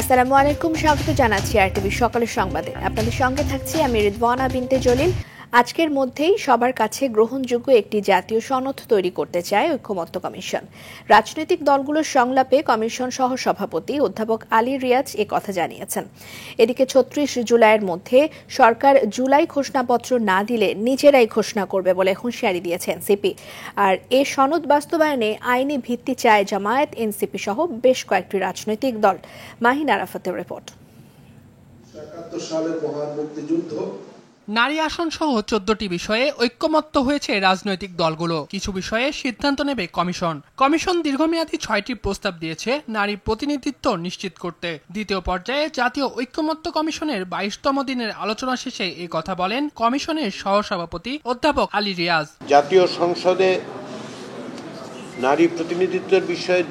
আসসালামু আলাইকুম, স্বাগত জানাচ্ছি আরটিভি সকালের সংবাদে। আপনাদের সঙ্গে থাকছি আমি রিদওয়ানা বিনতে জলিল। আজকের মধ্যেই সবার কাছে গ্রহণযোগ্য একটি জাতীয় সনদ তৈরি করতে চায় ঐক্যমত্য কমিশন। রাজনৈতিক দলগুলোর সংলাপে কমিশন সহ সভাপতি অধ্যাপক আলী রিয়াজ কথা জানিয়েছেন। এদিকে ৩৬ জুলাইয়ের মধ্যে সরকার জুলাই ঘোষণাপত্র না দিলে নিজেরাই ঘোষণা করবে বলে হুঁশিয়ারি দিয়েছে এনসিপি। আর এ সনদ বাস্তবায়নে আইনি ভিত্তি চায় জামায়াত, এনসিপি সহ বেশ কয়েকটি রাজনৈতিক দল। মাহিন আরাফাতের রিপোর্ট। নারী আসন সহ ১৪টি বিষয়ে ঐক্যমত্য হয়েছে রাজনৈতিক দলগুলো। কিছু বিষয়ে সিদ্ধান্ত নেবে কমিশন দীর্ঘমেয়াদী ৬টি প্রস্তাব দিয়েছে নারী প্রতিনিধিত্ব নিশ্চিত করতে। দ্বিতীয় পর্যায়ে জাতীয় ঐক্যমত্য কমিশনের ২২তম দিনের আলোচনা শেষে এই কথা বলেন কমিশনের সহসভাপতি অধ্যাপক আলী রিয়াজ। জাতীয় সংসদে নারী প্রতিনিধিত্বের বিষয়ে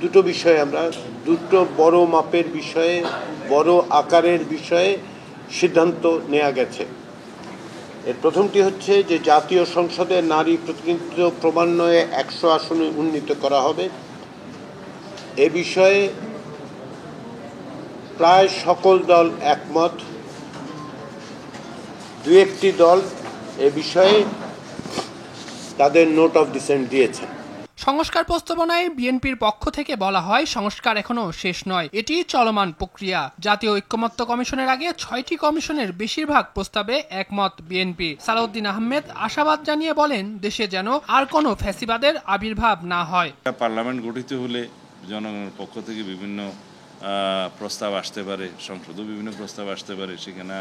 দুটো বড় মাপের বিষয়ে, বড় আকারের বিষয়ে সিদ্ধান্ত নেওয়া গেছে। এর প্রথমটি হচ্ছে যে জাতীয় সংসদে নারী প্রতিনিধিত্ব ক্রমান্বয়ে ১০০ আসনে উন্নীত করা হবে। এ বিষয়ে প্রায় সকল দল একমত। দু একটি দল এ বিষয়ে তাদের নোট অফ ডিসেন্ট দিয়েছেন। সংস্কার প্রস্তাবনায় বিএনপির পক্ষ থেকে বলা হয়, সংস্কার এখনো শেষ নয়, এটি চলমান প্রক্রিয়া। জাতীয় ঐক্যমত্য কমিশনের আগে ৬টি কমিশনের বেশিরভাগ প্রস্তাবে একমত বিএনপি। সালাউদ্দিন আহমেদ আশাবাদ জানিয়ে বলেন, দেশে যেন আর কোনো ফ্যাসিবাদের আবির্ভাব না হয়। পার্লামেন্ট গঠিত হলে জনগণের পক্ষ থেকে বিভিন্ন প্রস্তাব আসতে পারে, সংসদও বিভিন্ন প্রস্তাব আসতে পারে। সেখানে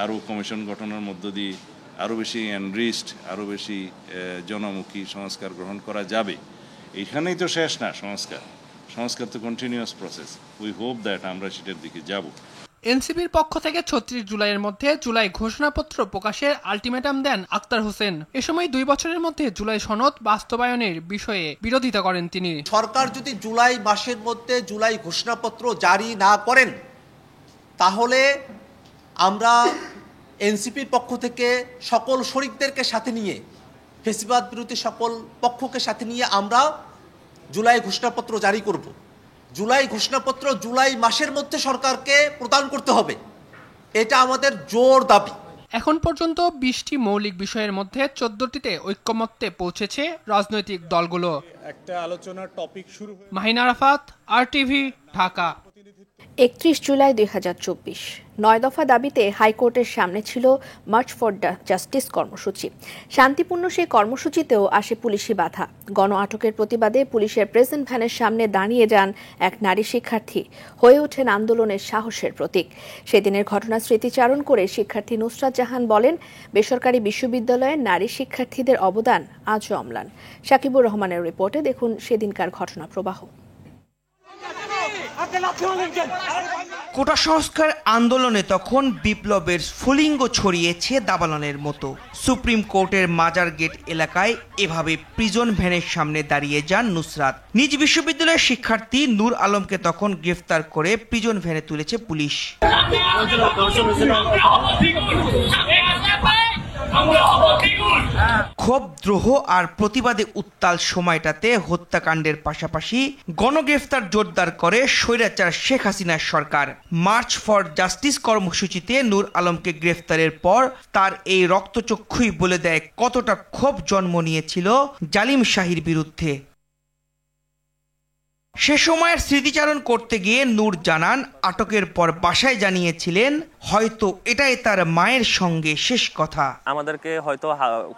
আরও কমিশন গঠনের মধ্য দিয়ে আরও বেশি এনরিচড, আরও বেশি জনমুখী সংস্কার গ্রহণ করা যাবে। এইখানেই তো শেষ না সংস্কার তো continuous process. We hope that আমরা সেটার দিকে যাব। এনসিপির পক্ষ থেকে ৩৬ জুলাইয়ের মধ্যে জুলাই ঘোষণাপত্র প্রকাশের আলটিমেটাম দেন আক্তার হোসেন। এ সময় ২ বছরের মধ্যে জুলাই সনদ বাস্তবায়নের বিষয়ে বিরোধিতা করেন তিনি। সরকার যদি জুলাই মাসের মধ্যে জুলাই ঘোষণাপত্র জারি না করেন, তাহলে আমরা এনসিপির পক্ষ থেকে সকল শরিকদেরকে সাথে নিয়ে, ফ্যাসিবাদ বিরোধী সকল পক্ষকে সাথে নিয়ে আমরা জুলাই ঘোষণাপত্র জারি করব। জুলাই ঘোষণাপত্র জুলাই মাসের মধ্যে সরকারকে প্রদান করতে হবে, এটা আমাদের জোর দাবি। এখন পর্যন্ত ২০টি মৌলিক বিষয়ের মধ্যে ১৪টিতে ঐক্যমত্যে পৌঁছেছে রাজনৈতিক দলগুলো। একটা আলোচনার টপিক শুরু। মাহিন আরাফাত, আরটিভি, ঢাকা। ৩১ জুলাই ২০২৪ ৯ দফা দাবিতে হাইকোর্টের সামনে ছিল মার্চ ফর জাস্টিস কর্মসূচি। শান্তিপূর্ণ সেই কর্মসূচিতেও আসে পুলিশি বাধা। গণ আটকের প্রতিবাদে পুলিশের প্রেজেন্ট ভ্যানের সামনে দাঁড়িয়ে যান এক নারী শিক্ষার্থী, হয়ে ওঠেন আন্দোলনের সাহসের প্রতীক। সেদিনের ঘটনা স্মৃতিচারণ করে শিক্ষার্থী নুসরাত জাহান বলেন, বেসরকারি বিশ্ববিদ্যালয়ে নারী শিক্ষার্থীদের অবদান আজও অম্লান। সাকিবুর রহমানের রিপোর্টে দেখুন সেদিনকার ঘটনা প্রবাহ। কোটা সংস্কার আন্দোলনে তখন বিপ্লবের স্ফুলিঙ্গ ছড়িয়েছে দাবানলের মতো। সুপ্রিম কোর্টের মাজার গেট এলাকায় এভাবে প্রিজন ভ্যানের সামনে দাঁড়িয়ে যান নুসরাত। নিজ বিশ্ববিদ্যালয়ের শিক্ষার্থী নূর আলমকে তখন গ্রেফতার করে প্রিজন ভ্যানে তুলেছে পুলিশ। ক্ষোভ, দ্রোহ আর প্রতিবাদে উত্তাল সময়টাতে হত্যাকাণ্ডের পাশাপাশি গণগ্রেফতার জোরদার করে স্বৈরাচার শেখ হাসিনার সরকার। মার্চ ফর জাস্টিস কর্মসূচিতে নূর আলমকে গ্রেফতারের পর তার এই রক্তচক্ষুই বলে দেয় কতটা ক্ষোভ জন্ম নিয়েছিল জালিম শাহীর বিরুদ্ধে। সে সময়ের স্মৃতিচারণ করতে গিয়ে নূর জানান, আটকের পর বাসায় জানিয়েছিলেন হয়তো এটাই তার মায়ের সঙ্গে শেষ কথা। আমাদেরকে হয়তো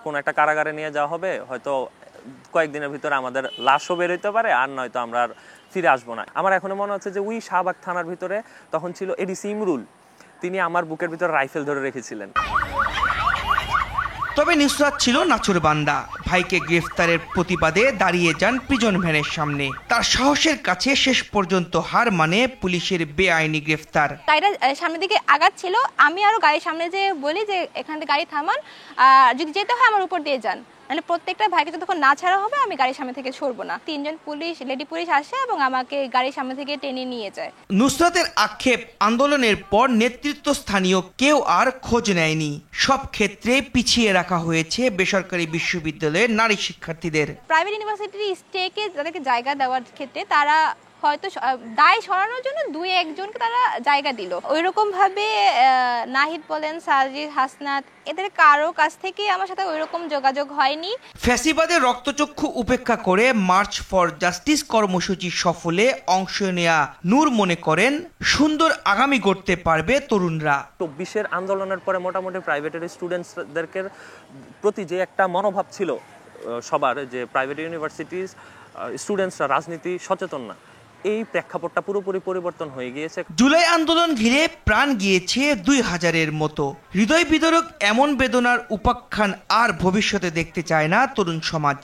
কোন একটা কারাগারে নিয়ে যাওয়া হবে, হয়তো কয়েকদিনের ভিতরে আমাদের লাশও বের হইতে পারে, আর নয়তো আমরা আর ফিরে আসবো না। আমার এখনো মনে হচ্ছে যে ওই শাহবাগ থানার ভিতরে তখন ছিল এডিসি ইমরুল, তিনি আমার বুকের ভিতরে রাইফেল ধরে রেখেছিলেন। তবে নুসরাত ছিল নাছোড়বান্দা। ভাইকে গ্রেফতারের প্রতিবাদে দাঁড়িয়ে যান প্রিজন ভ্যানের সামনে। তার সাহসের কাছে শেষ পর্যন্ত হার মানে পুলিশের বেআইনি গ্রেফতার। গাড়িটা সামনের দিকে আগাচ্ছিল, আমি আরো গাড়ির সামনে যে বলি যে এখান থেকে গাড়ি থামান, যদি যেতে হয় আমার উপর দিয়ে যান, মানে প্রত্যেকটা ভাইকে যতক্ষণ না ছাড়া হবে আমি গাড়ির সামনে থেকে সরবো না। ৩জন পুলিশ, লেডি পুলিশ আসে এবং আমাকে গাড়ির সামনে থেকে টেনে নিয়ে যায়। নুসরাতের আক্ষেপ, আন্দোলনের পর নেতৃত্ব স্থানীয় কেউ আর খোঁজ নেয়নি। সব ক্ষেত্রে পিছিয়ে রাখা হয়েছে বেসরকারি বিশ্ববিদ্যালয়ের নারী শিক্ষার্থীদের। প্রাইভেট ইউনিভার্সিটির স্টেকে যাদেরকে জায়গা দেওয়ার ক্ষেত্রে তারা হয়তো দায় সরানোর জন্য 2-1জনকে তারা জায়গা দিল। ওইরকম ভাবে নাহিদ বলেন, সাজিদ, হাসনাত, এদের কারো কাছ থেকে আমার সাথে ওইরকম যোগাযোগ হয়নি। ফ্যাসিবাদের রক্তচক্ষু উপেক্ষা করে মার্চ ফর জাস্টিস কর্মসূচি সফলে অংশ নেয়া নূর মনে করেন সুন্দর আগামী গড়তে পারবে তরুণরা। 24-এর আন্দোলনের পরে মোটামুটি প্রাইভেটের স্টুডেন্টসদেরকে প্রতি যে একটা মনোভাব ছিল সবার, যে প্রাইভেট ইউনিভার্সিটিজ স্টুডেন্টসরা রাজনীতি সচেতন না, এই প্রেক্ষাপটটা পুরোপুরি পরিবর্তন হয়ে গিয়েছে। জুলাই আন্দোলন ঘিরে প্রাণ গিয়েছে 2000-এর মতো। হৃদয় বিদারক এমন বেদনার উপাখ্যান আর ভবিষ্যতে দেখতে চায় না তরুণ সমাজ।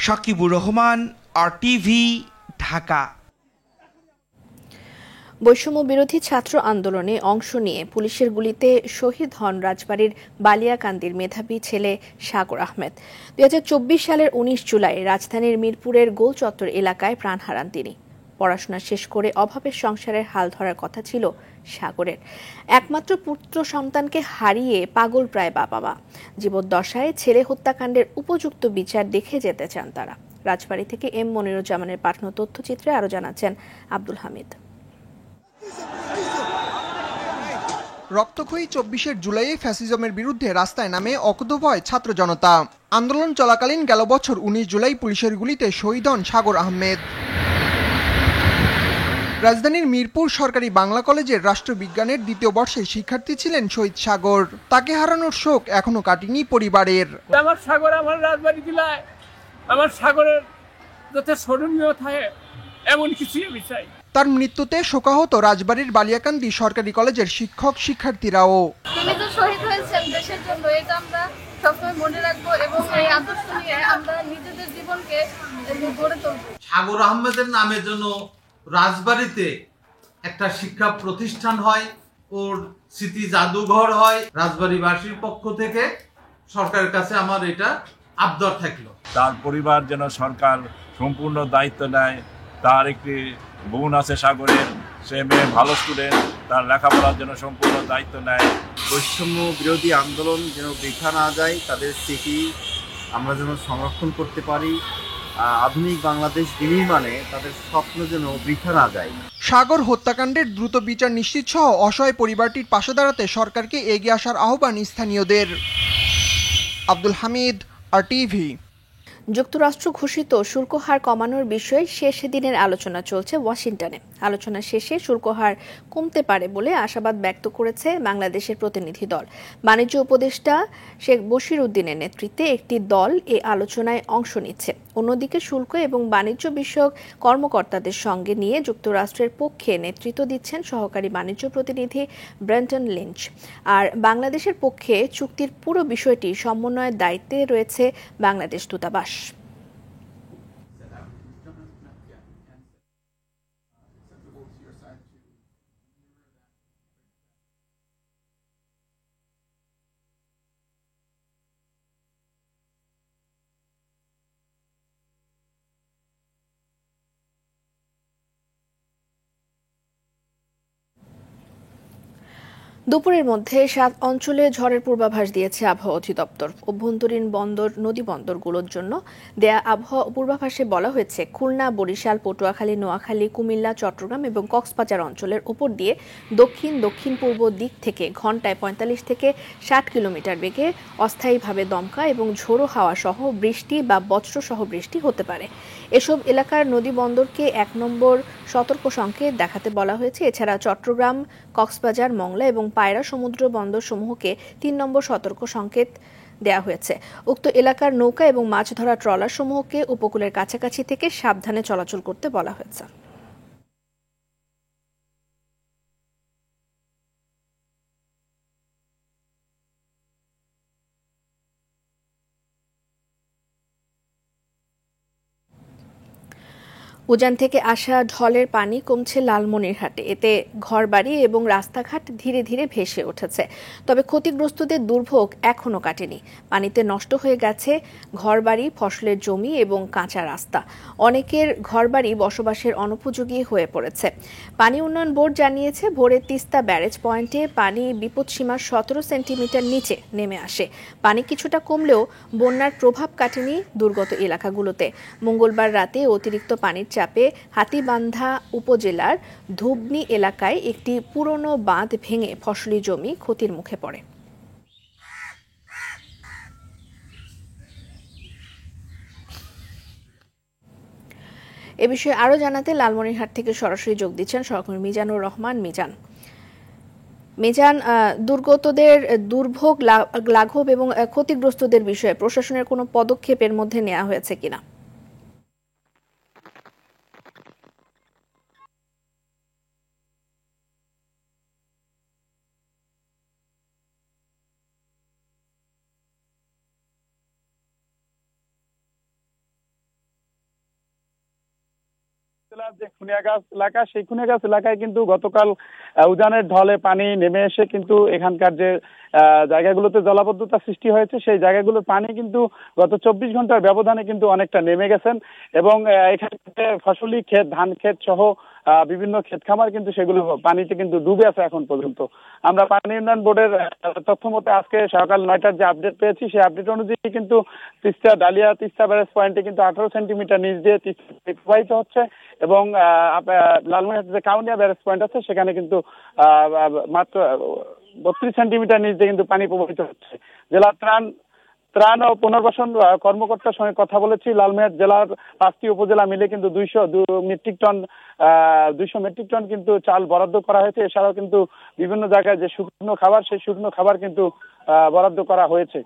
সাকিবুর রহমান, RTV, ঢাকা। বৈষম্য বিরোধী ছাত্র আন্দোলনে অংশ নিয়ে পুলিশের গুলিতে শহীদ হন রাজবাড়ীর বালিয়াকান্দির মেধাবী ছেলে সাগর আহমেদ। 2024 সালের 19 জুলাই রাজধানীর মিরপুরের গোল চত্বর এলাকায় প্রাণ হারান তিনি। পড়াশোনা শেষ করে অভাবের সংসারের হাল ধরার কথা ছিল সাগরের। একমাত্র পুত্র সন্তানকে হারিয়ে পাগল প্রায় বাবা মা। জীবদ্দশায় ছেলে হত্যাকাণ্ডের উপযুক্ত বিচার দেখে যেতে চান তারা। রাজবাড়ী থেকে এম মনিরুজ্জামানের পাঠানো তথ্যচিত্রে আরও জানাচ্ছেন আব্দুল হামিদ। রক্তক্ষয়ী 24 জুলাইয়ে ফ্যাসিজমের বিরুদ্ধে রাস্তায় নামে অকুতোভয় ছাত্র জনতা। আন্দোলন চলাকালীন গেল বছর 19 জুলাই পুলিশের গুলিতে শহীদ হন সাগর আহমেদ। রাজধানীর মিরপুর সরকারি বাংলা কলেজের রাষ্ট্রবিজ্ঞানের 2য় বর্ষের শিক্ষার্থী ছিলেন শহীদ সাগর। তাকে হারানোর শোক এখনো কাটেনি পরিবারের। আমার সাগর আমার রাজবাড়ী জেলায় আমার সাগরের যাতে স্মরণীয় থাকে এমন কিছু বিষয়। তার মৃত্যুতে শোকাহত রাজবাড়ীর বালিয়াকান্দি সরকারি কলেজের শিক্ষক শিক্ষার্থীরাও। তিনি যে শহীদ হয়েছেন দেশের জন্য, এটা আমরা সবসময় মনে রাখবো এবং এই আদর্শ নিয়ে আমরা নিজেদের জীবনকে গড়ে তুলব। সাগর আহমেদের নামে যেন রাজবাড়ীতে একটা শিক্ষা প্রতিষ্ঠান হয়, ওর স্মৃতি জাদুঘর হয়। রাজবাড়ীবাসীর পক্ষ থেকে সরকারের কাছে আমার এটা আবদার থাকলো। তার পরিবার যেন সরকার সম্পূর্ণ দায়িত্ব নেয়। তার একটি বোন আছে সাগরের, সে মেয়ে ভালো স্টুডেন্ট, তার লেখাপড়ার জন্য সম্পূর্ণ দায়িত্ব নেয়। বৈষম্য বিরোধী আন্দোলন যেন বৃথা না যায়, তাদের স্মৃতি আমরা যেন সংরক্ষণ করতে পারি। আধুনিক বাংলাদেশ বিনির্মাণে তাদের স্বপ্ন যেন বৃথা না যায়। সাগর হত্যাকাণ্ডের দ্রুত বিচার নিশ্চিত সহ অসহায় পরিবারটির পাশে দাঁড়াতে সরকারকে এগিয়ে আসার আহ্বান স্থানীয়দের। আব্দুল হামিদ, RTV। যুক্তরাষ্ট্র ঘোষিত শুল্ক হার কমানোর বিষয়ে শেষ দিনের আলোচনা চলছে ওয়াশিংটনে। আলোচনা শেষে শুল্ক হার কমতে পারে বলে আশাবাদ ব্যক্ত করেছে বাংলাদেশের প্রতিনিধি দল। বাণিজ্য উপদেষ্টা শেখ বশির উদ্দিনের নেতৃত্বে একটি দল এ আলোচনায় অংশ নিচ্ছে। অন্যদিকে শুল্ক এবং বাণিজ্য বিষয়ক কর্মকর্তাদের সঙ্গে নিয়ে যুক্তরাষ্ট্রের পক্ষে নেতৃত্ব দিচ্ছেন সহকারী বাণিজ্য প্রতিনিধি ব্রেন্টন লিঞ্চ। আর বাংলাদেশের পক্ষে চুক্তির পুরো বিষয়টি সমন্বয়ের দায়িত্বে রয়েছে বাংলাদেশ দূতাবাস। দুপুরের মধ্যে 7 অঞ্চলে ঝড়ের পূর্বাভাস দিয়েছে আবহাওয়া অধিদপ্তর। অভ্যন্তরীণ বন্দর, নদী বন্দরগুলোর জন্য দেয়া আবহাওয়া পূর্বাভাসে বলা হয়েছে খুলনা, বরিশাল, পটুয়াখালী, নোয়াখালী, কুমিল্লা, চট্টগ্রাম এবং কক্সবাজার অঞ্চলের উপর দিয়ে দক্ষিণ পূর্ব দিক থেকে ঘন্টায় 45 থেকে 60 কিলোমিটার বেগে অস্থায়ীভাবে দমকা এবং ঝোড়ো হাওয়া সহ বৃষ্টি বা বজ্রসহ বৃষ্টি হতে পারে। এসব এলাকার নদী বন্দরকে 1 নম্বর সতর্ক সংকেত দেখাতে বলা হয়েছে। এছাড়া চট্টগ্রাম, কক্সবাজার, মংলা এবং পায়রা সমুদ্র বন্দর সমূহকে 3 নম্বর সতর্ক সংকেত দেওয়া হয়েছে। উক্ত এলাকার নৌকা এবং মাছ ধরা ট্রলার সমূহকে উপকূলের কাছাকাছি থেকে সাবধানে চলাচল করতে বলা হয়েছে। উজান থেকে আসা ঢলের পানি কমছে লালমনিরহাটে। এতে ঘরবাড়ি এবং রাস্তাঘাট ধীরে ধীরে ভেসে উঠেছে। তবে ক্ষতিগ্রস্তদের দুর্ভোগ এখনও কাটেনি। পানিতে নষ্ট হয়ে গেছে ঘরবাড়ি, ফসলের জমি এবং কাঁচা রাস্তা। অনেকের ঘরবাড়ি বসবাসের অনুপযোগী হয়ে পড়েছে। পানি উন্নয়ন বোর্ড জানিয়েছে, ভোরে তিস্তা ব্যারেজ পয়েন্টে পানি বিপদসীমার 17 সেন্টিমিটার নিচে নেমে আসে। পানি কিছুটা কমলেও বন্যার প্রভাব কাটেনি দুর্গত এলাকাগুলোতে। মঙ্গলবার রাতে অতিরিক্ত পানির চাপে হাতীবান্ধা উপজেলার ধুবনি এলাকায় একটি পুরনো বাঁধ ভেঙে ফসলি জমি ক্ষতির মুখে পড়ে। এ বিষয়ে আরও জানাতে লালমনিরহাট থেকে সরাসরি যোগ দিচ্ছেন সহকর্মী মিজানুর রহমান। মিজান, দুর্গতদের দুর্ভোগ লাঘব এবং ক্ষতিগ্রস্তদের বিষয়ে প্রশাসনের কোনো পদক্ষেপ এর মধ্যে নেওয়া হয়েছে কিনা? যে খুনিয়াগাছ এলাকা, সেই খুনিয়াগাছ এলাকায় কিন্তু গতকাল উজানের ঢলে পানি নেমে এসে কিন্তু এখানকার যে জায়গাগুলোতে জলাবদ্ধতা সৃষ্টি হয়েছে, সেই জায়গাগুলোর পানি কিন্তু গত 24 ঘন্টার ব্যবধানে কিন্তু অনেকটা নেমে গেছেন এবং এখানে ফসলি ক্ষেত, ধান ক্ষেত সহ বিভিন্ন ক্ষেত খামার কিন্তু সেগুলো পানিতে কিন্তু ডুবে আছে এখন পর্যন্ত। আমরা পানি উন্নয়ন বোর্ডের তথ্য মতে আজকে সকাল 9টার যে আপডেট পেয়েছি, সেই আপডেট অনুযায়ী কিন্তু তিস্তা ব্যারেজ পয়েন্টে কিন্তু 18 সেন্টিমিটার নিচ দিয়ে তিস্তা প্রবাহিত হচ্ছে এবং লালমনিরহাট যে কাউনিয়া ব্যারেজ পয়েন্ট আছে সেখানে কিন্তু মাত্র 32 সেন্টিমিটার নিচ দিয়ে কিন্তু পানি প্রবাহিত হচ্ছে। জেলা ত্রাণ ও পুনর্বাসন কর্মকর্তার সঙ্গে কথা বলেছি। লালমনিরহাট জেলার 5টি উপজেলা মিলে কিন্তু 200 মেট্রিক টন কিন্তু চাল বরাদ্দ করা হয়েছে। এছাড়াও কিন্তু বিভিন্ন জায়গায় যে শুকনো খাবার, সেই শুকনো খাবার কিন্তু বরাদ্দ করা হয়েছে।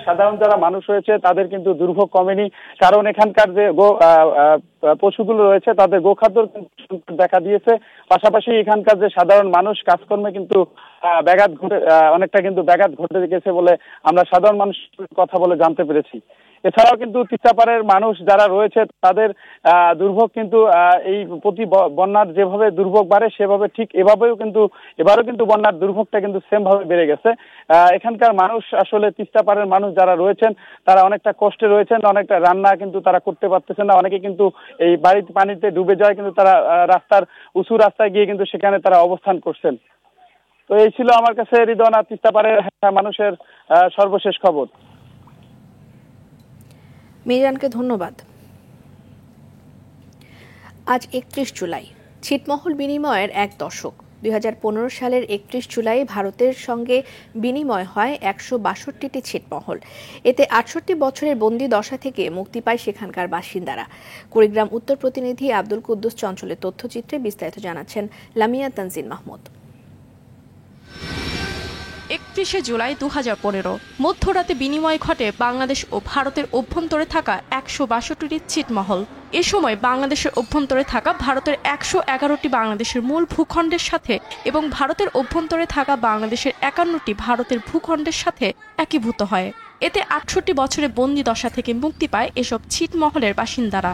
সাধারণ যারা মানুষ রয়েছে তাদের কিন্তু দুর্ভোগ কমেনি, কারণ এখানকার যে পশুগুলো রয়েছে তাদের গোখাদ্যর দেখা দিয়েছে। পাশাপাশি এখানকার যে সাধারণ মানুষ কাজকর্মে কিন্তু অনেকটা কিন্তু ব্যাঘাত ঘটে গেছে বলে আমরা সাধারণ মানুষের কথা বলে জানতে পেরেছি। এছাড়াও কিন্তু তিস্তাপাড়ের মানুষ যারা রয়েছে তাদের দুর্ভোগ কিন্তু এই প্রতি বন্যার যেভাবে দুর্ভোগ বাড়ে সেভাবে ঠিক এভাবেও কিন্তু এবারও কিন্তু বন্যার দুর্ভোগটা কিন্তু সেম ভাবে বেড়ে গেছে। এখানকার মানুষ আসলে তিস্তাপাড়ের মানুষ যারা রয়েছেন তারা অনেকটা কষ্টে রয়েছেন, অনেকটা রান্না কিন্তু তারা করতে পারতেছেন না। অনেকে কিন্তু এই বাড়িতে পানিতে ডুবে যায়, কিন্তু তারা উঁচু রাস্তায় গিয়ে কিন্তু সেখানে তারা অবস্থান করছেন। তো এই ছিল আমার কাছে রিদওয়ানা তিস্তাপাড়ের মানুষের সর্বশেষ খবর। মিজানকে ধন্যবাদ। আজ 31 জুলাই, ছিটমহল বিনিময়ের এক দশক। 2015 সালের 31 জুলাই ভারতের সঙ্গে বিনিময় হয় 162টি ছিটমহল। এতে 68 বছরের বন্দি দশা থেকে মুক্তি পায় সেখানকার বাসিন্দারা। কুড়িগ্রাম উত্তর প্রতিনিধি আব্দুল কুদ্দুস চঞ্চলের তথ্যচিত্রে বিস্তারিত জানাচ্ছেন লামিয়া তানজিন মাহমুদ। 31 জুলাই 2015 মধ্যরাতে বিনিময় ঘটে বাংলাদেশ ও ভারতের অভ্যন্তরে থাকা 162টি ছিটমহল। এ সময় বাংলাদেশের অভ্যন্তরে থাকা ভারতের 111টি বাংলাদেশের মূল ভূখণ্ডের সাথে এবং ভারতের অভ্যন্তরে থাকা বাংলাদেশের 51টি ভারতের ভূখণ্ডের সাথে একীভূত হয়। এতে 68 বছরের বন্দি দশা থেকে মুক্তি পায় এসব ছিটমহলের বাসিন্দারা।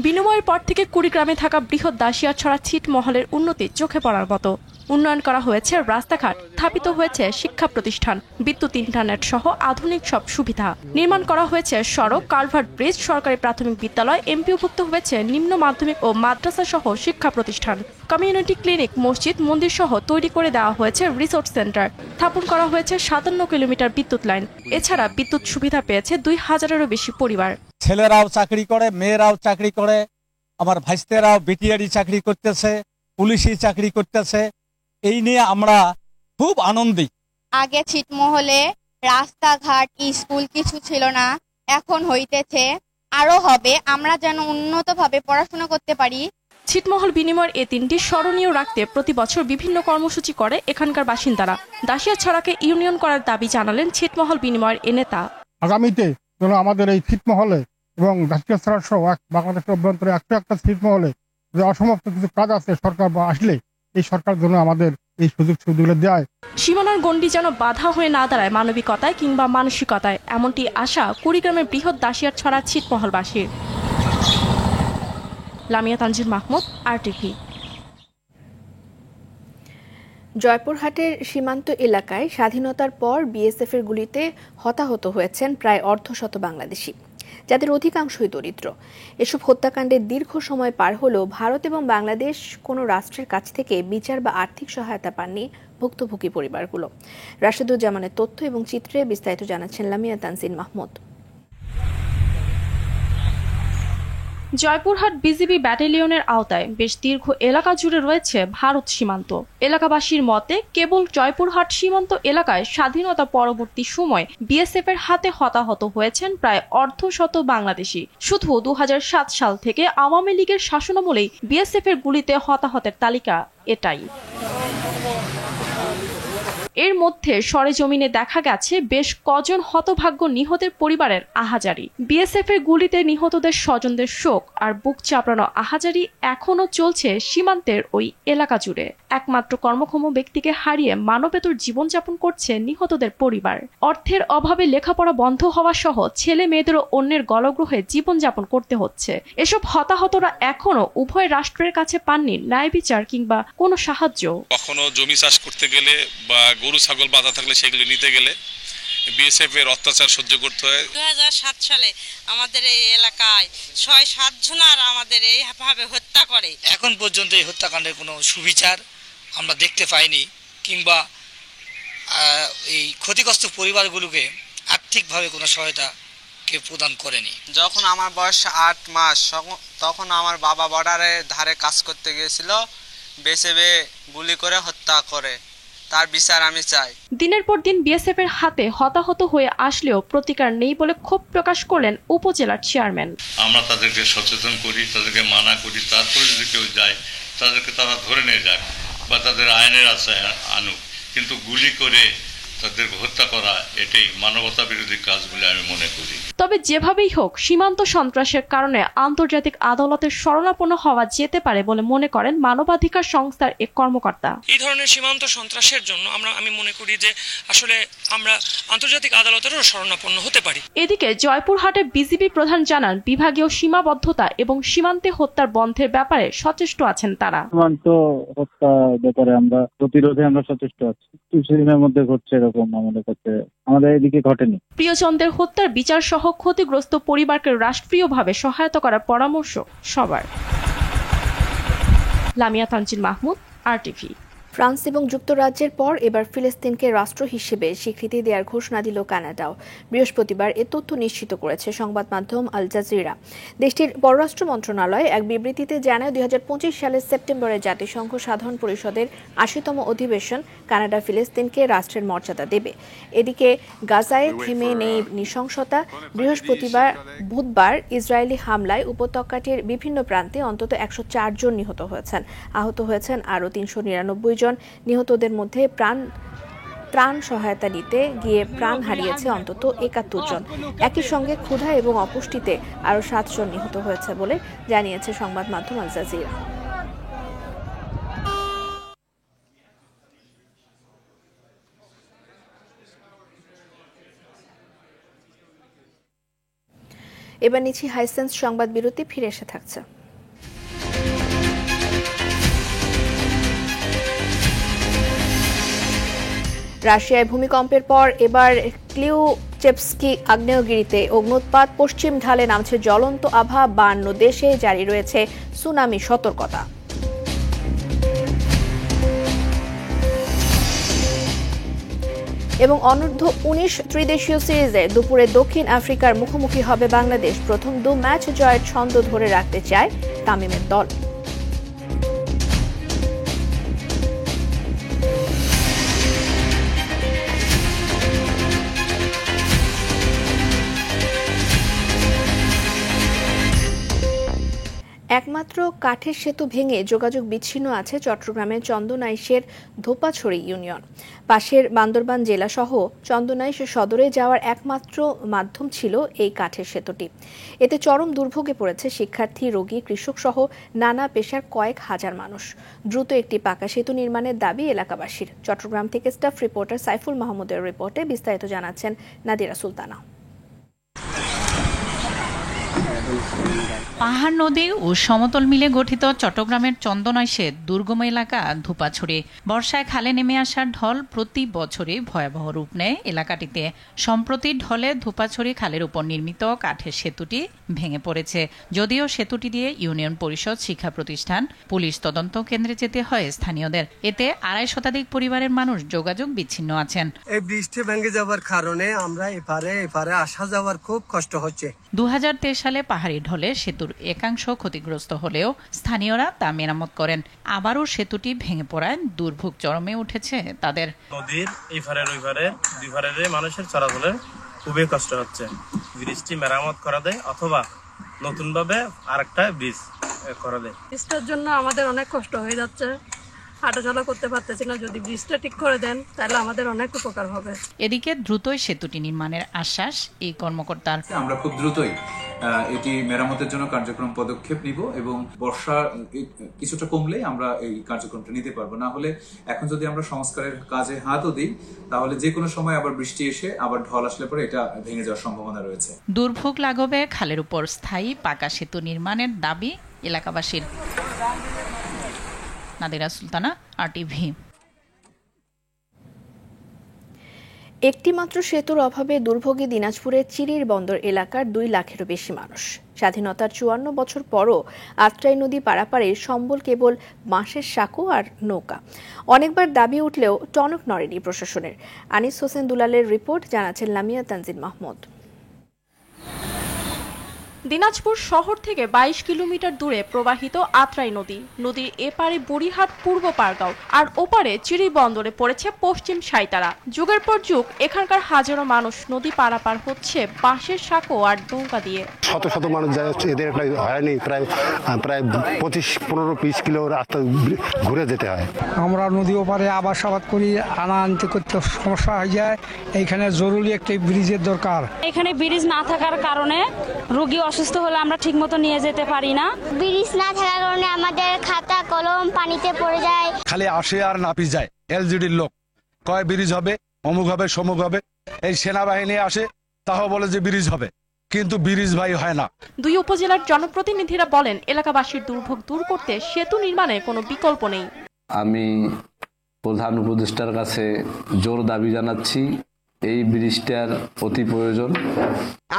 বিনিময়ের পর থেকে কুড়িগ্রামে থাকা বৃহৎ দাসিয়াছড়া ছিটমহলের উন্নতি চোখে পড়ার মতো। উন্নয়ন করা হয়েছে রাস্তাঘাট, স্থাপিত হয়েছে শিক্ষা প্রতিষ্ঠান, বিদ্যুৎ, ইন্টারনেট সহ আধুনিক সব সুবিধা। নির্মাণ করা হয়েছে সড়ক, কালভার্ট, ব্রিজ, সরকারি প্রাথমিক বিদ্যালয়, এমপিওভুক্ত হয়েছে নিম্ন মাধ্যমিক ও মাদ্রাসা সহ শিক্ষা প্রতিষ্ঠান, কমিউনিটি ক্লিনিক, মসজিদ, মন্দির সহ তৈরি করে দেওয়া হয়েছে রিসোর্ট সেন্টার। স্থাপন করা হয়েছে 57 কিলোমিটার বিদ্যুৎ লাইন। এছাড়া বিদ্যুৎ সুবিধা পেয়েছে 2000-এরও বেশি পরিবার। ছেলেরাও চাকরি করে, মেয়েরাও চাকরি করে, আমার ভাইস্তেরাও বিটিআরই চাকরি করতেছে, পুলিশি চাকরি করতেছে। এই নিয়ে আমরা খুব আনন্দিত। আগে ছিটমহলে রাস্তাঘাট, স্কুল কিছু ছিল না, এখন হইতেছে, আরো হবে। আমরা যেন উন্নতভাবে পড়াশোনা করতে পারি। ছিটমহল বিনিময়ের এই দিনটি স্মরণীয় রাখতে প্রতি বছর বিভিন্ন কর্মসূচি করে এখানকার বাসিন্দারা। দাসিয়াছড়াকে ইউনিয়ন করার দাবি জানালেন ছিটমহল বিনিময়ের এ নেতা। আগামীতে যেন আমাদের এই ছিটমহলে এবং দাসিয়াছড়া সহ বাংলাদেশের অভ্যন্তরে 101টা ছিটমহলে যে অসমাপ্ত কিছু কাজ আছে, সরকার আসলে এই সরকার যেন আমাদের এই সুযোগ সুবিধাগুলো দেয়। সীমানার গণ্ডি যেন বাধা হয়ে না দাঁড়ায় মানবিকতায় কিংবা মানসিকতায়, এমনটি আশা কুড়িগ্রামের বৃহৎ দাসিয়ারছড়া ছিটমহলবাসীর। লামিয়া তানজির মাহমুদ, RTV। জয়পুরহাটের সীমান্ত এলাকায় স্বাধীনতার পর বিএসএফের গুলিতে হতাহত হয়েছেন প্রায় অর্ধশত বাংলাদেশি, যাদের অধিকাংশই দরিদ্র। এসব হত্যাকাণ্ডের দীর্ঘ সময় পার হলেও ভারত এবং বাংলাদেশ কোনো রাষ্ট্রের কাছ থেকে বিচার বা আর্থিক সহায়তা পাননি ভুক্তভোগী পরিবারগুলো। রাশেদুজ্জামানের তথ্য এবং চিত্রে বিস্তারিত জানাচ্ছেন লামিয়া তানজিন মাহমুদ। জয়পুরহাট বিজিবি ব্যাটালিয়নের আওতায় বেশ দীর্ঘ এলাকা জুড়ে রয়েছে ভারত সীমান্ত। এলাকাবাসীর মতে কেবল জয়পুরহাট সীমান্ত এলাকায় স্বাধীনতা পরবর্তী সময় বিএসএফ এর হাতে হতাহত হয়েছেন প্রায় অর্ধশত বাংলাদেশি। শুধু 2007 সাল থেকে আওয়ামী লীগের শাসনামলেই বিএসএফ এর গুলিতে হতাহতের তালিকা এটাই। এর মধ্যে সরেজমিনে দেখা গেছে বেশ কজন হতভাগ্য নিহতের পরিবারের আহাজারি। বিএসএফ এর গুলিতে নিহতদের স্বজনদের শোক আর বুক চাপড়ানো আহাজারি এখনো চলছে সীমান্তের ওই এলাকা জুড়ে। একমাত্র কর্মক্ষম ব্যক্তিকে হারিয়ে মানবেতর জীবনযাপন করছে নিহতদের পরিবার। অর্থের অভাবে লেখাপড়া বন্ধ হওয়া সহ ছেলে মেয়েদেরও অন্যের গলগ্রহে জীবনযাপন করতে হচ্ছে। এসব হতাহতরা এখনো উভয় রাষ্ট্রের কাছে পাননি ন্যায় বিচার কিংবা কোনো সাহায্য। কখনো জমি চাষ করতে গেলে বা গরু ছাগল বাঁধা থাকলে সেগুলো নিতে গেলে বিএসএফ এর অত্যাচার সহ্য করতে হয়। 2007 সালে আমাদের এই এলাকায় 6-7 জনার আমাদের এইভাবে হত্যা করে। এখন পর্যন্ত এই হত্যাকাণ্ডের কোনো সুবিচার আমরা দেখতে পাইনি, কিংবা এই ক্ষতিগ্রস্ত পরিবারগুলোকে আর্থিকভাবে কোনো সহায়তা কে প্রদান করেনি। যখন আমার বয়স 8 মাস তখন আমার বাবা বর্ডারের ধারে কাজ করতে গিয়েছিল, বেসেবে গুলি করে হত্যা করে, তার বিচার আমি চাই। দিনের পর দিন বিএসএফ এর হাতে হতাহত হয়ে আসলেও প্রতিকার নেই বলে ক্ষোভ প্রকাশ করলেন উপজেলার চেয়ারম্যান। আমরা তাদেরকে সচেতন করি, তাদেরকে মানা করি, তারপরে যদি কেউ যায় তাদেরকে তারা ধরে নিয়ে যাক বা তাদের আইনের আশ্রয় আনুক, কিন্তু গুলি করে তাদেরকে হত্যা করা এটাই মানবতা বিরোধী কাজ বলে আমি মনে করি। তবে যেভাবেই হোক সীমান্ত সন্ত্রাসের কারণে আন্তর্জাতিক আদালতের শরণাপন্ন হওয়া যেতে পারে বলে মনে করেন মানবাধিকার সংস্থার এক কর্মকর্তা। এই ধরনের সীমান্ত সন্ত্রাসের জন্য আমি মনে করি যে আসলে আমরা আন্তর্জাতিক আদালতেরও শরণাপন্ন হতে পারি। এদিকে জয়পুরহাটে বিজিবি প্রধান জানান বিভাগীয় সীমাবদ্ধতা এবং সীমান্তে হত্যার বন্ধের ব্যাপারে সচেষ্ট আছেন তারা। সীমান্ত হত্যা ব্যাপারে আমরা প্রতিরোধে আমরা সচেষ্ট আছি। কিছুদিনের মধ্যে ঘটছে এরকম আমাদের কাছে, আমাদের এদিকে ঘটেনি। প্রিয়জনদের হত্যার বিচার সহ ক্ষতিগ্রস্ত পরিবারকে রাষ্ট্রীয়ভাবে সহায়তা করার পরামর্শ সবার। লামিয়া তানজিন মাহমুদ, RTV। ফ্রান্স এবং যুক্তরাজ্যের পর এবার ফিলিস্তিনকে রাষ্ট্র হিসেবে স্বীকৃতি দেওয়ার ঘোষণা দিল কানাডাও। বৃহস্পতিবার এ তথ্য নিশ্চিত করেছে সংবাদ মাধ্যম আল জাজিরা। দেশটির পররাষ্ট্র মন্ত্রণালয় এক বিবৃতিতে জানায় 2025 সালের সেপ্টেম্বরে জাতিসংঘ সাধারণ পরিষদের 80তম অধিবেশন কানাডা ফিলিস্তিনকে রাষ্ট্রের মর্যাদা দেবে। এদিকে গাজায় থেমে নেই নৃশংসতা। বুধবার ইসরায়েলি হামলায় উপত্যকাটির বিভিন্ন প্রান্তে অন্তত 104 জন নিহত হয়েছেন। আহত হয়েছেন আরও 399 জন। নিহতদের মধ্যে ত্রাণ সহায়তা নিতে গিয়ে প্রাণ হারিয়েছে অন্তত 71 জন। একই সঙ্গে ক্ষুধা এবং অপুষ্টিতে আরও 7 জন নিহত হয়েছে বলে জানিয়েছে সংবাদ মাধ্যম আল জাজিরা। এবার নিচ্ছি হাইসেন্স সংবাদ বিরতি, ফিরে এসে থাকছে। রাশিয়ায় ভূমিকম্পের পর এবার ক্লিউচেভস্কি আগ্নেয়গিরিতে অগ্ন্যুৎপাত, পশ্চিম ঢালে নামছে জ্বলন্ত আভা। 52 দেশে জারি রয়েছে সুনামি সতর্কতা। এবং অনূর্ধ্ব 19 ত্রিদেশীয় সিরিজে দুপুরে দক্ষিণ আফ্রিকার মুখোমুখি হবে বাংলাদেশ। প্রথম 2 ম্যাচ জয়ের ছন্দ ধরে রাখতে চায় তামিমের দল। একমাত্র কাঠের সেতু ভেঙে যোগাযোগ বিচ্ছিন্ন আছে চট্টগ্রামের চন্দনাইশের ধোপাছড়ি ইউনিয়ন। পাশের বান্দরবান জেলা সহ চন্দনাইশ সদরে যাওয়ার একমাত্র মাধ্যম ছিল এই কাঠের সেতুটি। এতে চরম দুর্ভোগে পড়েছে শিক্ষার্থী, রোগী, কৃষক সহ নানা পেশার কয়েক হাজার মানুষ। দ্রুত একটি পাকা সেতু নির্মাণের দাবি এলাকাবাসীর। চট্টগ্রাম থেকে স্টাফ রিপোর্টার সাইফুল মাহমুদের রিপোর্টে বিস্তারিত জানাচ্ছেন নাদিরা সুলতানা। পাহাড়, নদী ও সমতল মিলে গঠিত চট্টগ্রামের চন্দনাইশের দুর্গম এলাকা ধোপাছড়ি। বর্ষায় খালে নেমে আসার ঢল প্রতি বছরই ভয়াবহ রূপ নেয় এলাকাটিতে। সম্প্রতি ঢলে ধোপাছড়ি খালের উপর নির্মিত কাঠের সেতুটি ভেঙে পড়েছে। যদিও সেতুটি দিয়ে ইউনিয়ন পরিষদ, শিক্ষা প্রতিষ্ঠান, পুলিশ তদন্ত কেন্দ্রে যেতে হয় স্থানীয়দের। এতে 250 শতাধিক পরিবারের মানুষ যোগাযোগ বিচ্ছিন্ন আছেন। এই বৃষ্টি ভেঙে যাওয়ার কারণে আমরা এপারে আসা যাওয়ার খুব কষ্ট হচ্ছে। 2023 সালে পাহাড়ি ঢলে সেতুর একাংশ ক্ষতিগ্রস্ত হলেও স্থানীয়রা তা মেরামত করেন। আবারও সেতুটি ভেঙে পড়ায় দুর্ভোগ চরমে উঠেছে তাদের। নদীর এই পারে ওই পারে দুই পারে মানুষের চলাচলে খুবই কষ্ট হচ্ছে। ব্রিজটি মেরামত করা দেয় অথবা নতুনভাবে আরেকটা ব্রিজ করা দেয়। ব্রিজটার জন্য আমাদের অনেক কষ্ট হয়ে যাচ্ছে, হাঁটাচলা করতে পারতেছি না। যদি ব্রিজটা ঠিক করে দেন তাহলে আমাদের অনেক উপকার হবে। এদিকে দ্রুতই সেতুটি নির্মাণের আশ্বাস এই কর্মকর্তার। আমরা খুব দ্রুতই এটি মেরামতের জন্য কার্যক্রম পদক্ষেপ নিব এবং বর্ষা কিছুটা কমলে আমরা এই কার্যক্রমটা নিতে পারবো। না হলে এখন যদি আমরা সংস্কারের কাজে হাতও দিই তাহলে যে কোনো সময় আবার বৃষ্টি এসে আবার ঢল আসলে পরে এটা ভেঙে যাওয়ার সম্ভাবনা রয়েছে। দুর্ভোগ লাঘবে খালের উপর স্থায়ী পাকা সেতু নির্মাণের দাবি এলাকাবাসীর। নাদিরা সুলতানা, RTV। একটিমাত্র সেতুর অভাবে দুর্ভোগী দিনাজপুরের চিরির বন্দর এলাকার 2 লাখেরও বেশি মানুষ। স্বাধীনতার 54 বছর পরও আত্রাই নদী পারাপারে সম্বল কেবল বাঁশের সাঁকো আর নৌকা। অনেকবার দাবি উঠলেও টনক নড়েনি প্রশাসনের। আনিস হোসেন দুলালের রিপোর্ট, জানাচ্ছেন লামিয়া তানজিন মাহমুদ। দিনাজপুর শহর থেকে 22 কিলোমিটার দূরে প্রবাহিত আত্রাই নদী। নদীর এপারে বুড়িহাট, পূর্ব পারগাঁও আর ওপারে চিরি বন্দরে পড়েছে পশ্চিম সাঁইতারা। যুগের পর যুগ এখানকার হাজারো মানুষ নদী পারাপার হচ্ছে বাঁশের সাঁকো আর নৌকা দিয়ে। শত শত মানুষ যায়, এদের একটা হয়নি, প্রায় 25-15-20 কিলো রাস্তা ঘুরে যেতে হয়। আমরা নদী ওপারে আবাদ সাবাদ করি, আনা আনতে করতে সমস্যা হয়ে যায়। এইখানে জরুরি একটা ব্রিজের দরকার। এখানে ব্রিজ না থাকার কারণে রোগী অসুস্থ হলে আমরা ঠিকমতো নিয়ে যেতে পারি না। ব্রিজ না থাকার কারণে আমাদের খাতা কলম পানিতে পড়ে যায়। খালি আসে আর নাপি যায়। এলজিডির লোক কয় ব্রিজ হবে, অমুক হবে, সমুক হবে। এই সেনাবাহিনী আসে, তাও বলে যে ব্রিজ হবে, কিন্তু ব্রিজ ভাই হয় না। 2 উপজেলার জনপ্রতিনিধিরা বলেন এলাকাবাসীর দুর্ভোগ দূর করতে সেতু নির্মাণে কোনো বিকল্প নেই। আমি প্রধান উপদেষ্টার কাছে জোর দাবি জানাচ্ছি, এই ব্রিজটার অতি প্রয়োজন।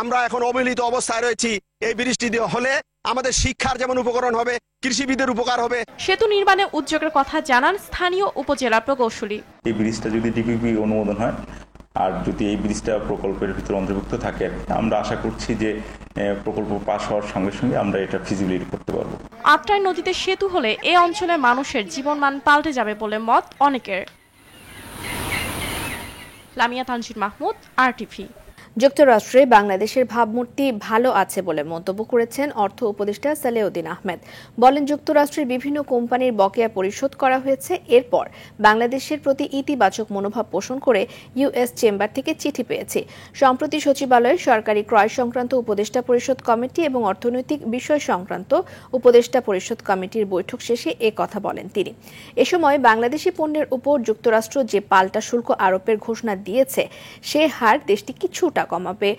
আমরা এখন অবহেলিত অবস্থায় রয়েছি। এই ব্রিজটি হলে আমাদের শিক্ষার যেমন উপকরণ হবে, কৃষিবিদের উপকার হবে। সেতু নির্মাণে উদ্যোগের কথা জানান স্থানীয় উপজেলা প্রকৌশলী। এই ব্রিজটা যদি ডিপিপি অনুমোদন হয় আর যদি এই ব্রিজটা প্রকল্পের ভিতরে অন্তর্ভুক্ত থাকে, আমরা আশা করছি যে প্রকল্প পাস হওয়ার সঙ্গে সঙ্গে আমরা এটা ফিজিবিলিটি করতে পারবো। আত্রাই নদীতে সেতু হলে এই অঞ্চলের মানুষের জীবনমান পাল্টে যাবে বলে মত অনেকের। লামিয়া তানজিন মাহমুদ, RTV। যুক্তরাষ্ট্রে বাংলাদেশের ভাবমূর্তি ভালো আছে বলে মন্তব্য করেছেন অর্থ উপদেষ্টা সালেউদ্দিন আহমেদ। বলেন, যুক্তরাষ্ট্রের বিভিন্ন কোম্পানির বকেয়া পরিশোধ করা হয়েছে। এরপর বাংলাদেশের প্রতি ইতিবাচক মনোভাব পোষণ করে US চেম্বার থেকে চিঠি পেয়েছি। সম্প্রতি সচিবালয়ের সরকারি ক্রয় সংক্রান্ত উপদেষ্টা পরিষদ কমিটি এবং অর্থনৈতিক বিষয় সংক্রান্ত উপদেষ্টা পরিষদ কমিটির বৈঠক শেষে এ কথা বলেন তিনি। এ সময় বাংলাদেশি পণ্যের উপর যুক্তরাষ্ট্র যে পাল্টা শুল্ক আরোপের ঘোষণা দিয়েছে সে হার দেশটি কিছুটা কমাবে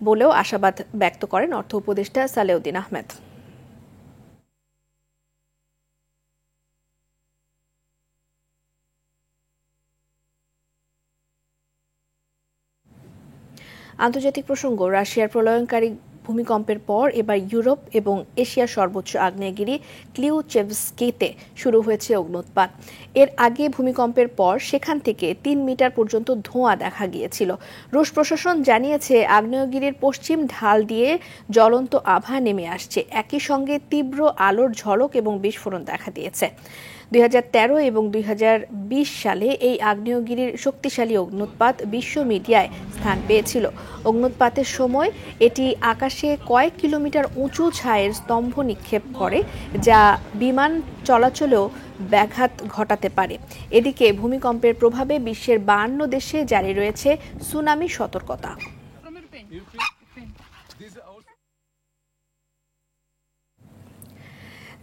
বলেও আশাবাদ ব্যক্ত করেন অর্থ উপদেষ্টা সালেউদ্দিন আহমেদ। আন্তর্জাতিক প্রসঙ্গ, রাশিয়ার প্রলয়ঙ্কারী ভূমিকম্পের পর এবার ইউরোপ এবং এশিয়ার সর্বোচ্চ আগ্নেয়গিরি ক্লিউচেভস্কিতে শুরু হয়েছে অগ্ন্যুৎপাত। এর আগে ভূমিকম্পের পর সেখান থেকে 3 মিটার পর্যন্ত ধোঁয়া দেখা গিয়েছিল। রুশ প্রশাসন জানিয়েছে আগ্নেয়গিরির পশ্চিম ঢাল দিয়ে জ্বলন্ত আভা নেমে আসছে। একই সঙ্গে তীব্র আলোর ঝলক এবং বিস্ফোরণ দেখা দিয়েছে। 2013 এবং 2020 সালে এই আগ্নেয়গিরির শক্তিশালী অগ্ন্যুৎপাত বিশ্ব মিডিয়ায় স্থান পেয়েছিল। অগ্ন্যুৎপাতের সময় এটি আকাশে কয়েক কিলোমিটার উঁচু ছায়ের স্তম্ভ নিক্ষেপ করে, যা বিমান চলাচলেও ব্যাঘাত ঘটাতে পারে। এদিকে ভূমিকম্পের প্রভাবে বিশ্বের 52 দেশে জারি রয়েছে সুনামি সতর্কতা।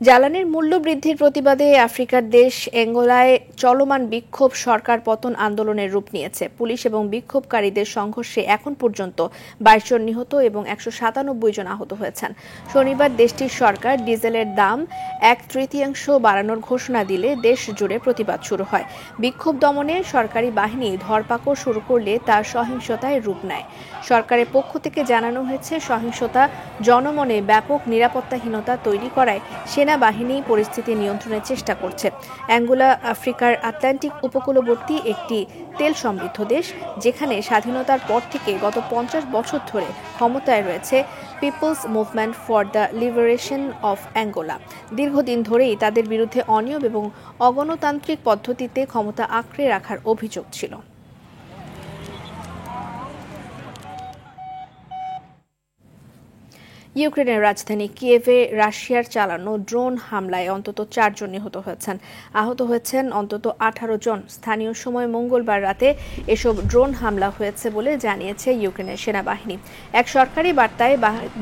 জ্বালানির মূল্য বৃদ্ধির প্রতিবাদে আফ্রিকার দেশ অ্যাঙ্গোলায় চলমান বিক্ষোভ সরকার পতন আন্দোলনের রূপ নিয়েছে। পুলিশ এবং বিক্ষোভকারীদের সংঘর্ষে এখন পর্যন্ত 22 জন নিহত এবং 197 জন আহত হয়েছেন। শনিবার দেশটির সরকার ডিজেলের দাম 1/3 বাড়ানোর ঘোষণা দিলে দেশ জুড়ে প্রতিবাদ শুরু হয়। বিক্ষোভ দমনে সরকারি বাহিনী ধরপাকড় শুরু করলে তা সহিংসতায় রূপ নেয়। সরকারের পক্ষ থেকে জানানো হয়েছে, সহিংসতা জনমনে ব্যাপক নিরাপত্তাহীনতা তৈরি করায় সেনাবাহিনী পরিস্থিতি নিয়ন্ত্রণের চেষ্টা করছে। অ্যাঙ্গোলা আফ্রিকার আটলান্টিক উপকূলবর্তী একটি তেল সমৃদ্ধ দেশ, যেখানে স্বাধীনতার পর থেকে গত 50 বছর ধরে ক্ষমতায় রয়েছে people's movement for the liberation of Angola. দীর্ঘদিন ধরেই তাদের বিরুদ্ধে অনিয়ম এবং অগণতান্ত্রিক পদ্ধতিতে ক্ষমতা আঁকড়ে রাখার অভিযোগ ছিল। ইউক্রেনের রাজধানী কিয়েভে রাশিয়ার চালানো ড্রোন হামলায় অন্তত 4 জন নিহত হয়েছেন। আহত হয়েছেন অন্তত 18 জন। স্থানীয় সময় মঙ্গলবার রাতে এসব ড্রোন হামলা হয়েছে বলে জানিয়েছে ইউক্রেনের সেনাবাহিনী। এক সরকারি বার্তায়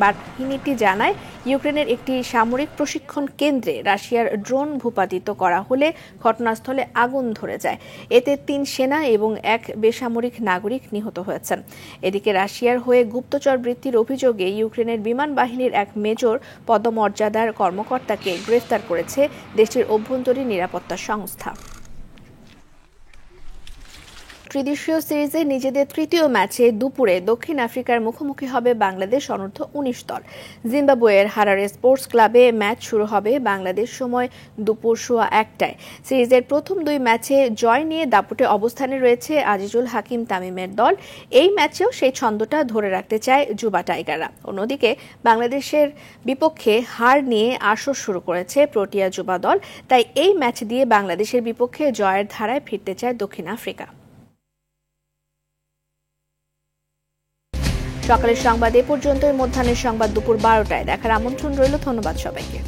বাহিনীটি জানায়, ইউক্রেনের একটি সামরিক প্রশিক্ষণ কেন্দ্রে রাশিয়ার ড্রোন ভূপাতিত করা হলে ঘটনাস্থলে আগুন ধরে যায়। এতে 3 সেনা এবং 1 বেসামরিক নাগরিক নিহত হয়েছেন। এদিকে রাশিয়ার হয়ে গুপ্তচর বৃত্তির অভিযোগে ইউক্রেনের বিমান বাহিনীর এক মেজর পদমর্যাদার কর্মকর্তাকে গ্রেফতার করেছে দেশটির অভ্যন্তরীণ নিরাপত্তা সংস্থা। ত্রিদেশীয় সিরিজে নিজেদের তৃতীয় ম্যাচে দুপুরে দক্ষিণ আফ্রিকার মুখোমুখি হবে বাংলাদেশ অনূর্ধ্ব 19 দল। জিম্বাবুয়ের হারারে স্পোর্টস ক্লাবে ম্যাচ শুরু হবে বাংলাদেশ সময় দুপুর 1:15টায়। সিরিজের প্রথম 2 ম্যাচে জয় নিয়ে দাপুটে অবস্থানে রয়েছে আজিজুল হাকিম তামিমের দল। এই ম্যাচেও সেই ছন্দটা ধরে রাখতে চায় যুবা টাইগাররা। অন্যদিকে বাংলাদেশের বিপক্ষে হার নিয়ে আসর শুরু করেছে প্রোটিয়া যুবা দল। তাই এই ম্যাচ দিয়ে বাংলাদেশের বিপক্ষে জয়ের ধারায় ফিরতে চায় দক্ষিণ আফ্রিকা। সকালের সংবাদ এ পর্যন্তই। মধ্যাহ্নের সংবাদ দুপুর 12টায় দেখার আমন্ত্রণ রইল। ধন্যবাদ সবাইকে।